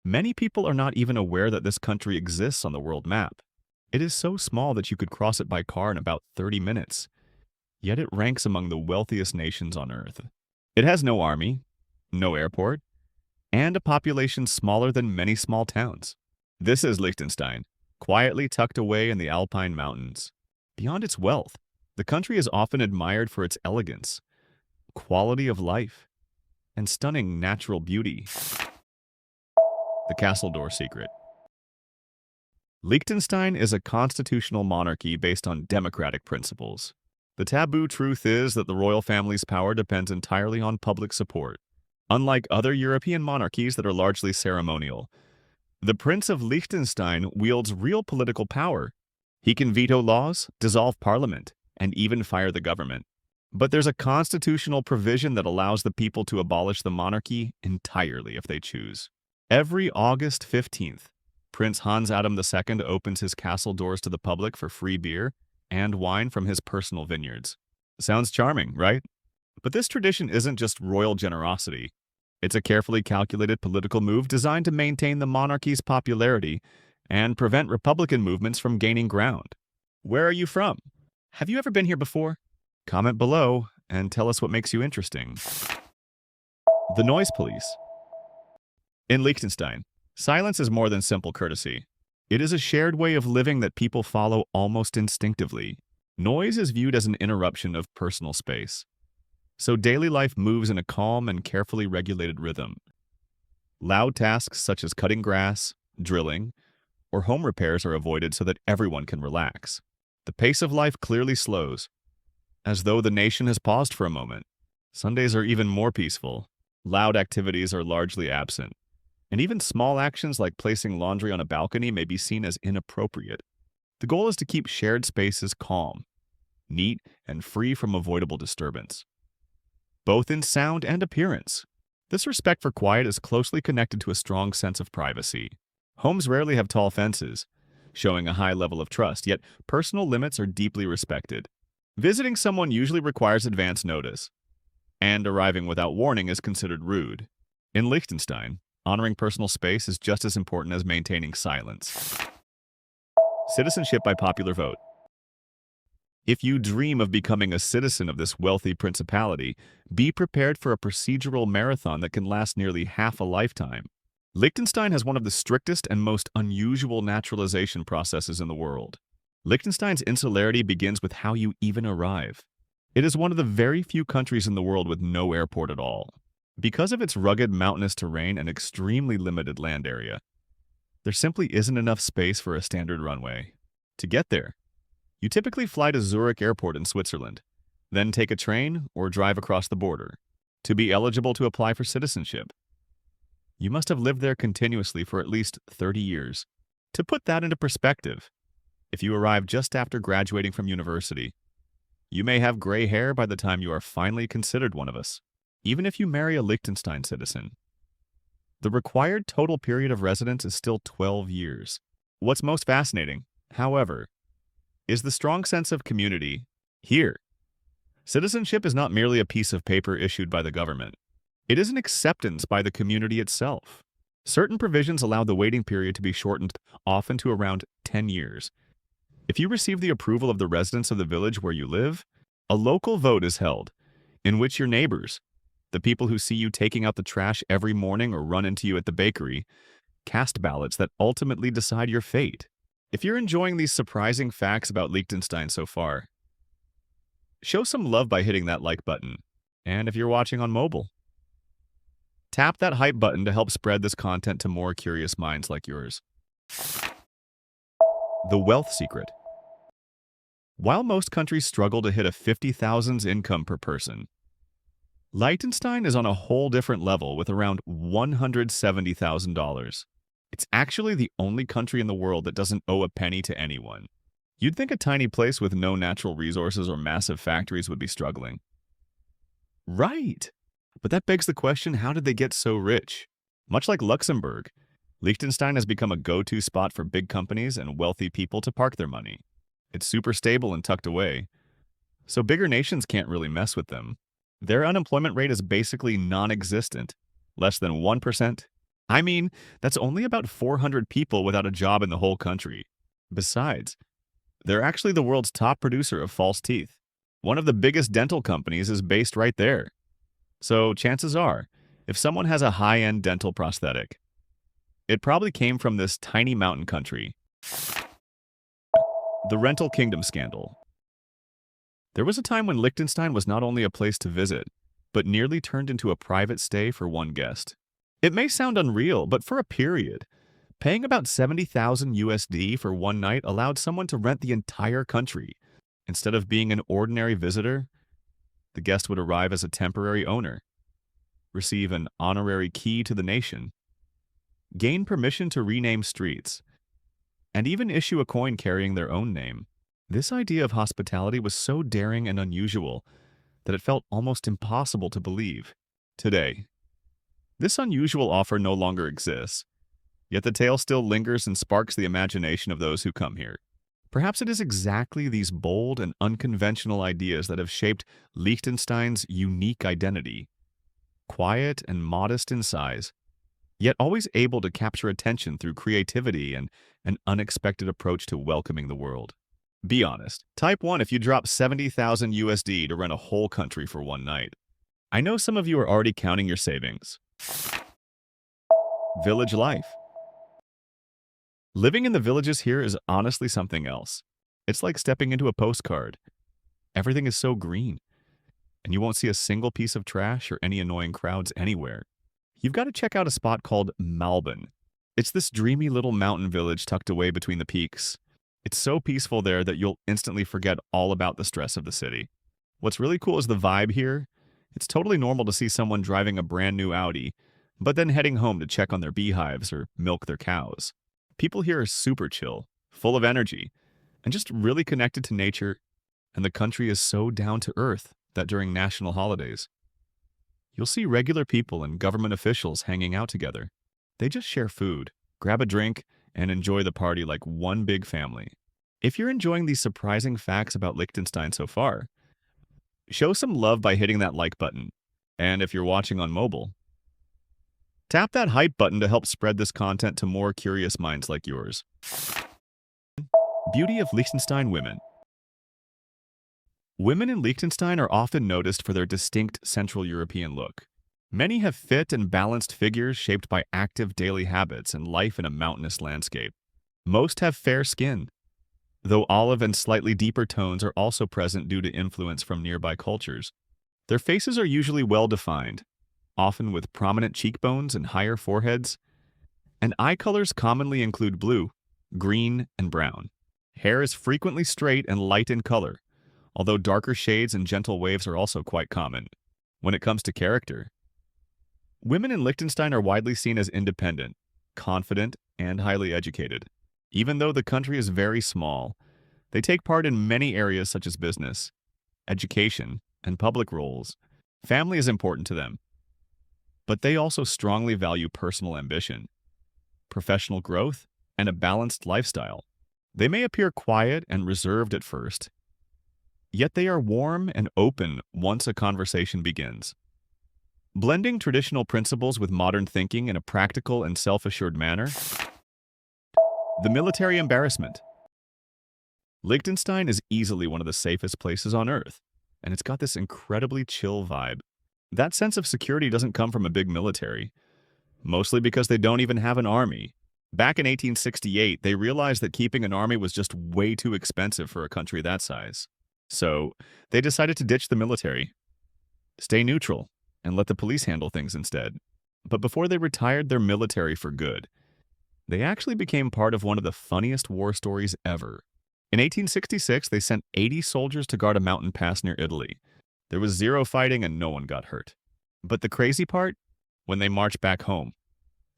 Many people are not even aware that this country exists on the world map. It is so small that you could cross it by car in about 30 minutes, yet it ranks among the wealthiest nations on Earth. It has no army, no airport, and a population smaller than many small towns. This is Liechtenstein, quietly tucked away in the Alpine mountains. Beyond its wealth, the country is often admired for its elegance, quality of life, and stunning natural beauty. The Castle Door Secret. Liechtenstein is a constitutional monarchy based on democratic principles. The taboo truth is that the royal family's power depends entirely on public support. Unlike other European monarchies that are largely ceremonial, the Prince of Liechtenstein wields real political power. He can veto laws, dissolve parliament, and even fire the government. But there's a constitutional provision that allows the people to abolish the monarchy entirely if they choose. Every August 15th, Prince Hans Adam II opens his castle doors to the public for free beer and wine from his personal vineyards. Sounds charming, right? But this tradition isn't just royal generosity. It's a carefully calculated political move designed to maintain the monarchy's popularity and prevent Republican movements from gaining ground. Where are you from? Have you ever been here before? Comment below and tell us what makes you interesting. The Noise Police. In Liechtenstein, silence is more than simple courtesy. It is a shared way of living that people follow almost instinctively. Noise is viewed as an interruption of personal space, so daily life moves in a calm and carefully regulated rhythm. Loud tasks such as cutting grass, drilling, or home repairs are avoided so that everyone can relax. The pace of life clearly slows, as though the nation has paused for a moment. Sundays are even more peaceful. Loud activities are largely absent, and even small actions like placing laundry on a balcony may be seen as inappropriate. The goal is to keep shared spaces calm, neat, and free from avoidable disturbance, both in sound and appearance. This respect for quiet is closely connected to a strong sense of privacy. Homes rarely have tall fences, showing a high level of trust, yet personal limits are deeply respected. Visiting someone usually requires advance notice, and arriving without warning is considered rude. In Liechtenstein, honoring personal space is just as important as maintaining silence. Citizenship by popular vote. If you dream of becoming a citizen of this wealthy principality, be prepared for a procedural marathon that can last nearly half a lifetime. Liechtenstein has one of the strictest and most unusual naturalization processes in the world. Liechtenstein's insularity begins with how you even arrive. It is one of the very few countries in the world with no airport at all. Because of its rugged mountainous terrain and extremely limited land area, there simply isn't enough space for a standard runway. To get there, you typically fly to Zurich Airport in Switzerland, then take a train or drive across the border. To be eligible to apply for citizenship, you must have lived there continuously for at least 30 years. To put that into perspective, if you arrive just after graduating from university, you may have gray hair by the time you are finally considered one of us, even if you marry a Liechtenstein citizen. The required total period of residence is still 12 years. What's most fascinating, however, is the strong sense of community here. Citizenship is not merely a piece of paper issued by the government. It is an acceptance by the community itself. Certain provisions allow the waiting period to be shortened, often to around 10 years. If you receive the approval of the residents of the village where you live, a local vote is held, in which your neighbors, the people who see you taking out the trash every morning or run into you at the bakery, cast ballots that ultimately decide your fate. If you're enjoying these surprising facts about Liechtenstein so far, show some love by hitting that like button. And if you're watching on mobile, tap that hype button to help spread this content to more curious minds like yours. The Wealth Secret. While most countries struggle to hit a 50,000 income per person, Liechtenstein is on a whole different level with around $170,000. It's actually the only country in the world that doesn't owe a penny to anyone. You'd think a tiny place with no natural resources or massive factories would be struggling. Right! But that begs the question, how did they get so rich? Much like Luxembourg, Liechtenstein has become a go-to spot for big companies and wealthy people to park their money. It's super stable and tucked away, so bigger nations can't really mess with them. Their unemployment rate is basically non-existent, less than 1%, I mean, that's only about 400 people without a job in the whole country. Besides, they're actually the world's top producer of false teeth. One of the biggest dental companies is based right there. So chances are, if someone has a high-end dental prosthetic, it probably came from this tiny mountain country. The Rental Kingdom Scandal. There was a time when Liechtenstein was not only a place to visit, but nearly turned into a private stay for one guest. It may sound unreal, but for a period, paying about 70,000 USD for one night allowed someone to rent the entire country. Instead of being an ordinary visitor, the guest would arrive as a temporary owner, receive an honorary key to the nation, gain permission to rename streets, and even issue a coin carrying their own name. This idea of hospitality was so daring and unusual that it felt almost impossible to believe. Today, this unusual offer no longer exists, yet the tale still lingers and sparks the imagination of those who come here. Perhaps it is exactly these bold and unconventional ideas that have shaped Liechtenstein's unique identity. Quiet and modest in size, yet always able to capture attention through creativity and an unexpected approach to welcoming the world. Be honest. Type 1 if you drop 70,000 USD to rent a whole country for one night. I know some of you are already counting your savings. Village life. Living in the villages here is honestly something else. It's like stepping into a postcard. Everything is so green, and you won't see a single piece of trash or any annoying crowds anywhere. You've got to check out a spot called Malben. It's this dreamy little mountain village tucked away between the peaks. It's so peaceful there that you'll instantly forget all about the stress of the city. What's really cool is the vibe here. It's totally normal to see someone driving a brand new Audi, but then heading home to check on their beehives or milk their cows. People here are super chill, full of energy, and just really connected to nature, and the country is so down to earth that during national holidays, you'll see regular people and government officials hanging out together. They just share food, grab a drink, and enjoy the party like one big family. If you're enjoying these surprising facts about Liechtenstein so far, show some love by hitting that like button. And if you're watching on mobile, tap that hype button to help spread this content to more curious minds like yours. Beauty of Liechtenstein women. Women in Liechtenstein are often noticed for their distinct Central European look. Many have fit and balanced figures shaped by active daily habits and life in a mountainous landscape. Most have fair skin, though olive and slightly deeper tones are also present due to influence from nearby cultures. Their faces are usually well-defined, often with prominent cheekbones and higher foreheads, and eye colors commonly include blue, green, and brown. Hair is frequently straight and light in color, although darker shades and gentle waves are also quite common. When it comes to character, women in Liechtenstein are widely seen as independent, confident, and highly educated. Even though the country is very small, they take part in many areas such as business, education, and public roles. Family is important to them, but they also strongly value personal ambition, professional growth, and a balanced lifestyle. They may appear quiet and reserved at first, yet they are warm and open once a conversation begins. Blending traditional principles with modern thinking in a practical and self-assured manner. The Military Embarrassment. Liechtenstein is easily one of the safest places on Earth, and it's got this incredibly chill vibe. That sense of security doesn't come from a big military, mostly because they don't even have an army. Back in 1868, they realized that keeping an army was just way too expensive for a country that size. So, they decided to ditch the military, stay neutral, and let the police handle things instead. But before they retired their military for good, they actually became part of one of the funniest war stories ever. In 1866, they sent 80 soldiers to guard a mountain pass near Italy. There was zero fighting and no one got hurt. But the crazy part? When they marched back home,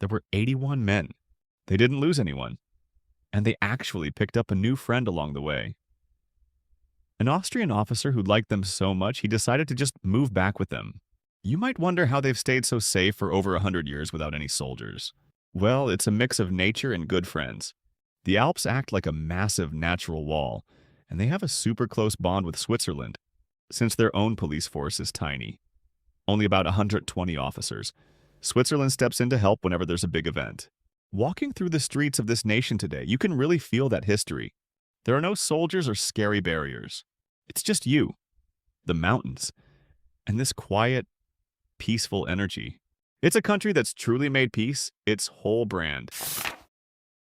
there were 81 men. They didn't lose anyone. And they actually picked up a new friend along the way. An Austrian officer who liked them so much, he decided to just move back with them. You might wonder how they've stayed so safe for over 100 years without any soldiers. Well, it's a mix of nature and good friends. The Alps act like a massive natural wall, and they have a super close bond with Switzerland, since their own police force is tiny. Only about 120 officers. Switzerland steps in to help whenever there's a big event. Walking through the streets of this nation today, you can really feel that history. There are no soldiers or scary barriers. It's just you, the mountains, and this quiet, peaceful energy. It's a country that's truly made peace its whole brand.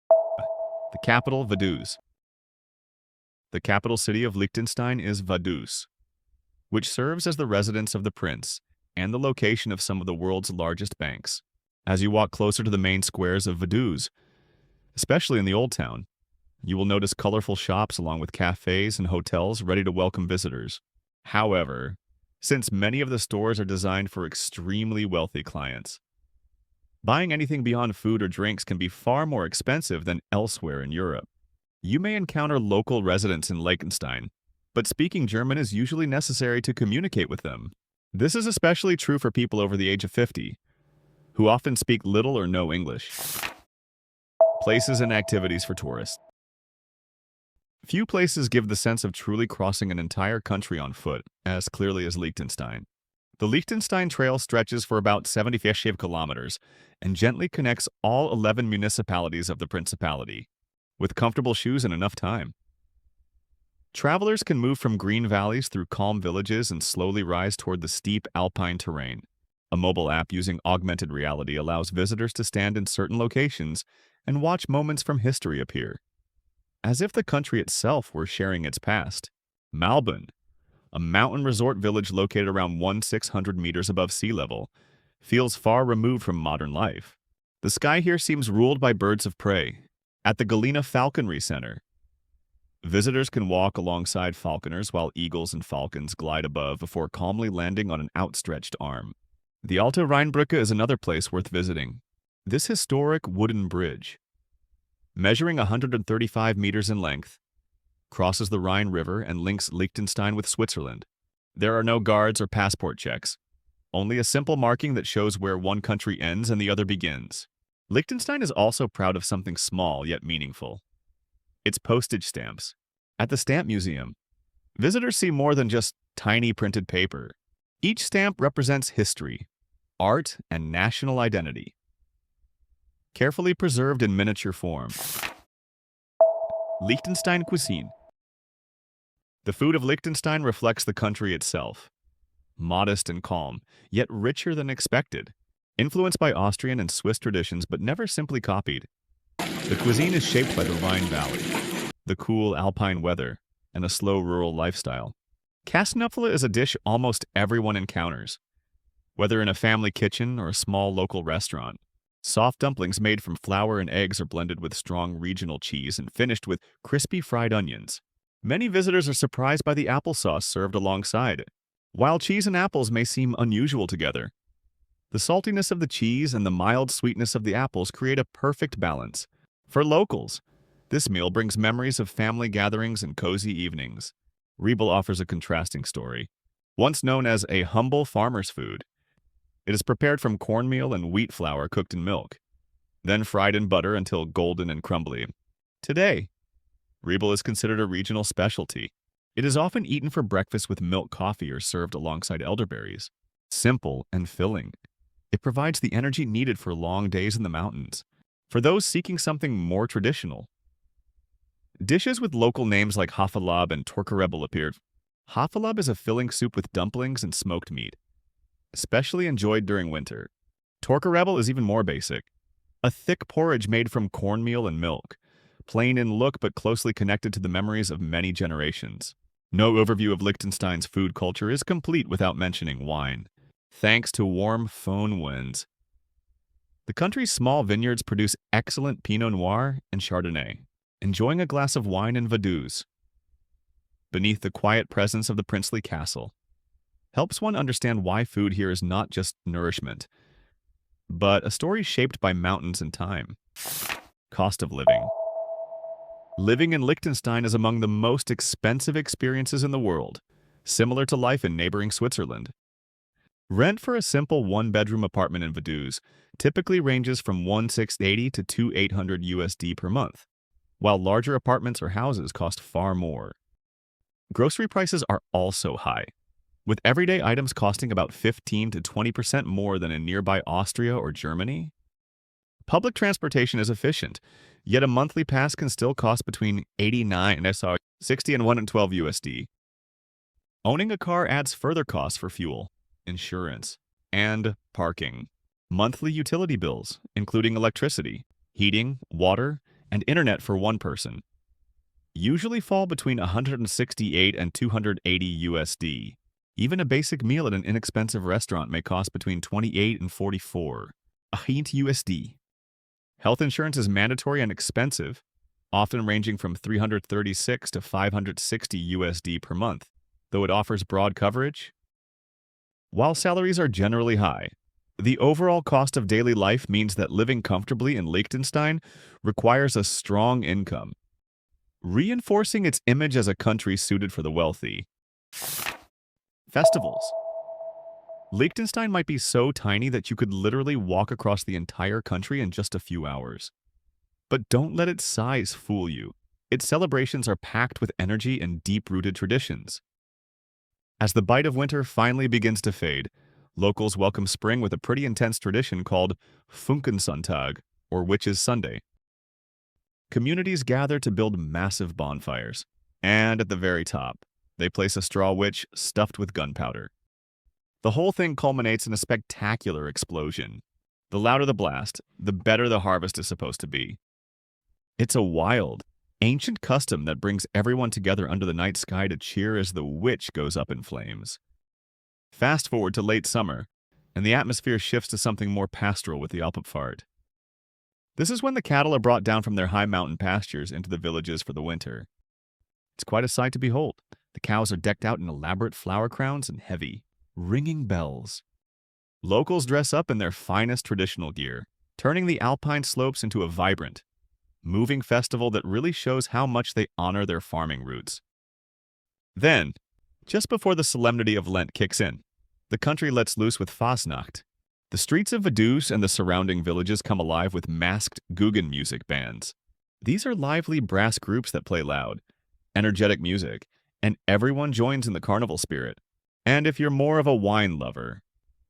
The capital, Vaduz. The capital city of Liechtenstein is Vaduz, which serves as the residence of the prince and the location of some of the world's largest banks. As you walk closer to the main squares of Vaduz, especially in the Old Town, you will notice colorful shops along with cafes and hotels ready to welcome visitors. However, since many of the stores are designed for extremely wealthy clients, buying anything beyond food or drinks can be far more expensive than elsewhere in Europe. You may encounter local residents in Liechtenstein, but speaking German is usually necessary to communicate with them. This is especially true for people over the age of 50, who often speak little or no English. Places and activities for tourists. Few places give the sense of truly crossing an entire country on foot as clearly as Liechtenstein. The Liechtenstein Trail stretches for about 75 kilometers and gently connects all 11 municipalities of the principality, with comfortable shoes and enough time. Travelers can move from green valleys through calm villages and slowly rise toward the steep Alpine terrain. A mobile app using augmented reality allows visitors to stand in certain locations and watch moments from history appear, as if the country itself were sharing its past. Malbon, a mountain resort village located around 1,600 meters above sea level, feels far removed from modern life. The sky here seems ruled by birds of prey. At the Galena Falconry Center, visitors can walk alongside falconers while eagles and falcons glide above before calmly landing on an outstretched arm. The Alte Rheinbrücke is another place worth visiting. This historic wooden bridge, measuring 135 meters in length, crosses the Rhine River and links Liechtenstein with Switzerland. There are no guards or passport checks, only a simple marking that shows where one country ends and the other begins. Liechtenstein is also proud of something small yet meaningful: its postage stamps. At the Stamp Museum, visitors see more than just tiny printed paper. Each stamp represents history, art, and national identity, carefully preserved in miniature form. Liechtenstein Cuisine. The food of Liechtenstein reflects the country itself. Modest and calm, yet richer than expected. Influenced by Austrian and Swiss traditions, but never simply copied. The cuisine is shaped by the Rhine Valley, the cool alpine weather, and a slow rural lifestyle. Käseknöpfle is a dish almost everyone encounters, whether in a family kitchen or a small local restaurant. Soft dumplings made from flour and eggs are blended with strong regional cheese and finished with crispy fried onions. Many visitors are surprised by the applesauce served alongside. While cheese and apples may seem unusual together, the saltiness of the cheese and the mild sweetness of the apples create a perfect balance. For locals, this meal brings memories of family gatherings and cozy evenings. Riebel offers a contrasting story. Once known as a humble farmer's food, it is prepared from cornmeal and wheat flour cooked in milk, then fried in butter until golden and crumbly. Today, Riebel is considered a regional specialty. It is often eaten for breakfast with milk coffee or served alongside elderberries. Simple and filling, it provides the energy needed for long days in the mountains. For those seeking something more traditional, dishes with local names like Haferlab and Torkerebel appeared. Haferlab is a filling soup with dumplings and smoked meat, especially enjoyed during winter. Torkerebel is even more basic: a thick porridge made from cornmeal and milk, plain in look but closely connected to the memories of many generations. No overview of Liechtenstein's food culture is complete without mentioning wine. Thanks to warm foehn winds, the country's small vineyards produce excellent Pinot Noir and Chardonnay. Enjoying a glass of wine in Vaduz, beneath the quiet presence of the princely castle, helps one understand why food here is not just nourishment, but a story shaped by mountains and time. Cost of living. Living in Liechtenstein is among the most expensive experiences in the world, similar to life in neighboring Switzerland. Rent for a simple one-bedroom apartment in Vaduz typically ranges from $1,680 to $2,800 USD per month, while larger apartments or houses cost far more. Grocery prices are also high. with everyday items costing about 15 to 20% more than in nearby Austria or Germany. Public transportation is efficient, yet a monthly pass can still cost between 89 SR 60 and 112 USD. Owning a car adds further costs for fuel, insurance, and parking. Monthly utility bills, including electricity, heating, water, and internet for one person, usually fall between 168 and 280 USD. Even a basic meal at an inexpensive restaurant may cost between 28 and 44 USD. Health insurance is mandatory and expensive, often ranging from 336 to 560 USD per month, though it offers broad coverage. While salaries are generally high, the overall cost of daily life means that living comfortably in Liechtenstein requires a strong income, reinforcing its image as a country suited for the wealthy. Festivals. Liechtenstein might be so tiny that you could literally walk across the entire country in just a few hours. But don't let its size fool you. Its celebrations are packed with energy and deep-rooted traditions. As the bite of winter finally begins to fade, locals welcome spring with a pretty intense tradition called Funkensonntag, or Witches' Sunday. Communities gather to build massive bonfires, and at the very top, they place a straw witch stuffed with gunpowder. The whole thing culminates in a spectacular explosion. The louder the blast, the better the harvest is supposed to be. It's a wild, ancient custom that brings everyone together under the night sky to cheer as the witch goes up in flames. Fast forward to late summer, and the atmosphere shifts to something more pastoral with the Alpine. This is when the cattle are brought down from their high mountain pastures into the villages for the winter. It's quite a sight to behold. The cows are decked out in elaborate flower crowns and heavy, ringing bells. Locals dress up in their finest traditional gear, turning the Alpine slopes into a vibrant, moving festival that really shows how much they honor their farming roots. Then, just before the solemnity of Lent kicks in, the country lets loose with Fasnacht. The streets of Vaduz and the surrounding villages come alive with masked Guggen music bands. These are lively brass groups that play loud, energetic music, and everyone joins in the carnival spirit. And if you're more of a wine lover,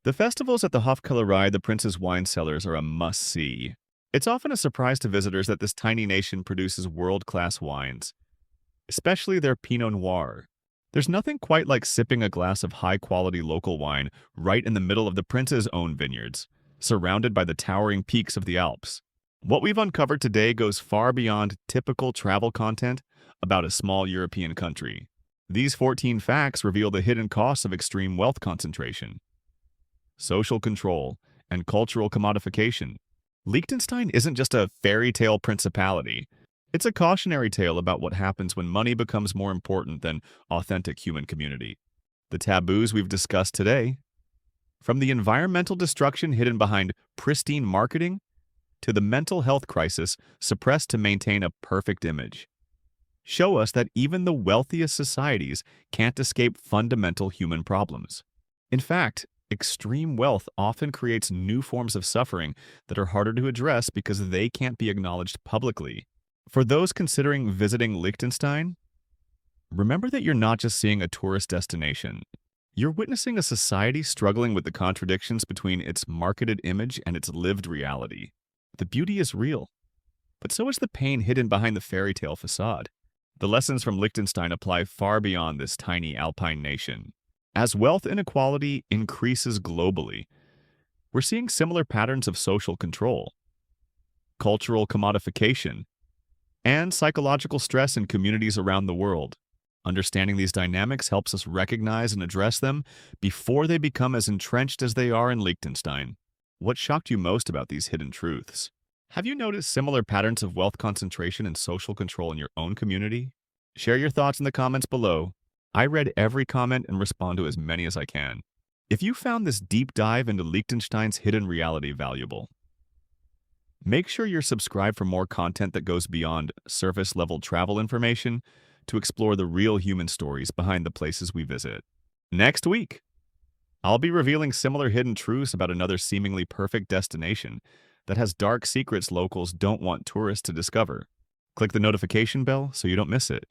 the festivals at the Hofkellerei, the Prince's wine cellars, are a must-see. It's often a surprise to visitors that this tiny nation produces world-class wines, especially their Pinot Noir. There's nothing quite like sipping a glass of high-quality local wine right in the middle of the Prince's own vineyards, surrounded by the towering peaks of the Alps. What we've uncovered today goes far beyond typical travel content about a small European country. These 14 facts reveal the hidden costs of extreme wealth concentration, social control, and cultural commodification. Liechtenstein isn't just a fairy tale principality. It's a cautionary tale about what happens when money becomes more important than authentic human community. The taboos we've discussed today, from the environmental destruction hidden behind pristine marketing to the mental health crisis suppressed to maintain a perfect image, show us that even the wealthiest societies can't escape fundamental human problems. In fact, extreme wealth often creates new forms of suffering that are harder to address because they can't be acknowledged publicly. For those considering visiting Liechtenstein, remember that you're not just seeing a tourist destination. You're witnessing a society struggling with the contradictions between its marketed image and its lived reality. The beauty is real, but so is the pain hidden behind the fairy tale facade. The lessons from Liechtenstein apply far beyond this tiny Alpine nation. As wealth inequality increases globally, we're seeing similar patterns of social control, cultural commodification, and psychological stress in communities around the world. Understanding these dynamics helps us recognize and address them before they become as entrenched as they are in Liechtenstein. What shocked you most about these hidden truths? Have you noticed similar patterns of wealth concentration and social control in your own community? Share your thoughts in the comments below. I read every comment and respond to as many as I can. If you found this deep dive into Liechtenstein's hidden reality valuable, make sure you're subscribed for more content that goes beyond surface-level travel information to explore the real human stories behind the places we visit. Next week, I'll be revealing similar hidden truths about another seemingly perfect destination that has dark secrets locals don't want tourists to discover. Click the notification bell so you don't miss it.